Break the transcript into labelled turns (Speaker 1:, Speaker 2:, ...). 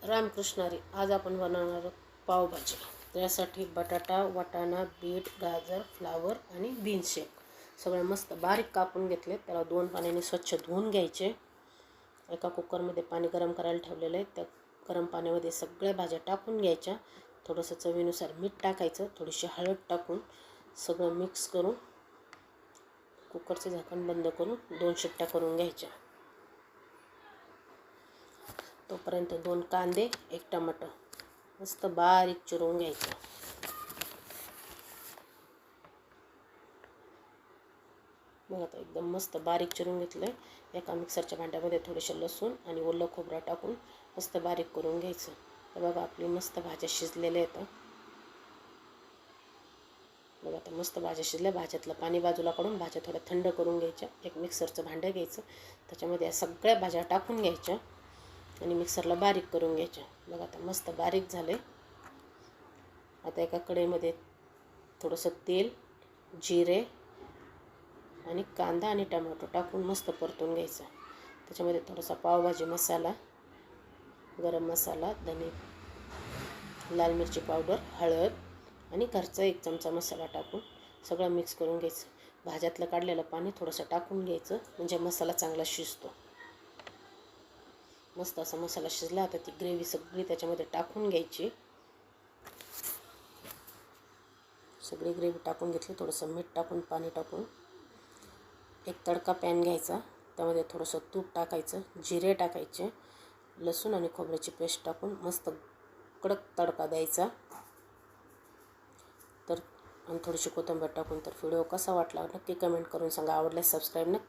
Speaker 1: रामकृष्णारी. आज आपण बनवणार आहोत पावभाजी. त्यासाठी बटाटा, वाटाणा, बीट, गाजर, फ्लावर आणि बीन्स शेक सगळे मस्त बारीक कापून घेतले. त्याला 2 पाण्याने स्वच्छ धुवून घ्यायचे. एका कुकरमध्ये पाणी गरम करायला ठेवलेलं आहे. त्या गरम पाण्यामध्ये सगळ्या भाज्या टाकून घ्यायच्या. थोडंसं चवीनुसार मीठ टाकायचं. थोडीशी हळद टाकून सगळं मिक्स करून कुकरचं झाकण बंद करून 2 शिट्ट्या करून घ्यायच्या. तोपर्यंत 2 कांदे, 1 टमाटर मस्त बारीक चिरून घ्यायचं. मग आता एकदम मस्त बारीक चिरून घेतलं आहे. एका मिक्सरच्या भांड्यामध्ये थोडेसे लसूण आणि ओलं खोबरं टाकून मस्त बारीक करून घ्यायचं. तर बघा आपली मस्त भाज्या शिजलेल्या आहेत. बघा आता मस्त भाज्या शिजल्या. भाज्यातलं पाणी बाजूला काढून भाज्या थोड्या थंड करून घ्यायच्या. एक मिक्सरचं भांडं घ्यायचं. त्याच्यामध्ये या सगळ्या भाज्या टाकून घ्यायच्या आणि मिक्सरला बारीक करून घ्यायच्या. बघा आता मस्त बारीक झाले. आता एका कढईमध्ये थोडंसं तेल, जिरे आणि कांदा आणि टोमॅटो टाकून मस्त परतून घ्यायचं. त्याच्यामध्ये थोडासा पावभाजी मसाला, गरम मसाला, धने, लाल मिरची पावडर, हळद आणि घरचा 1 चमचा मसाला टाकून सगळं मिक्स करून घ्यायचं. भाज्यातलं काढलेलं पाणी थोडंसं टाकून घ्यायचं म्हणजे मसाला चांगला शिजतो. मस्त असा मसाला शिजला. आता ती ग्रेव्ही सगळी त्याच्यामध्ये टाकून घ्यायची. सगळी ग्रेव्ही टाकून घेतली. थोडंसं मीठ टाकून पाणी टाकून एक तडका पॅन घ्यायचा. त्यामध्ये थोडंसं तूप टाकायचं, जिरे टाकायचे, लसूण आणि खोबऱ्याची पेस्ट टाकून मस्त कडक तडका द्यायचा. तर आणि थोडीशी कोथिंबीर टाकून. तर व्हिडिओ कसा वाटला नक्की कमेंट करून सांगा. आवडल्यास सबस्क्राईब नक्की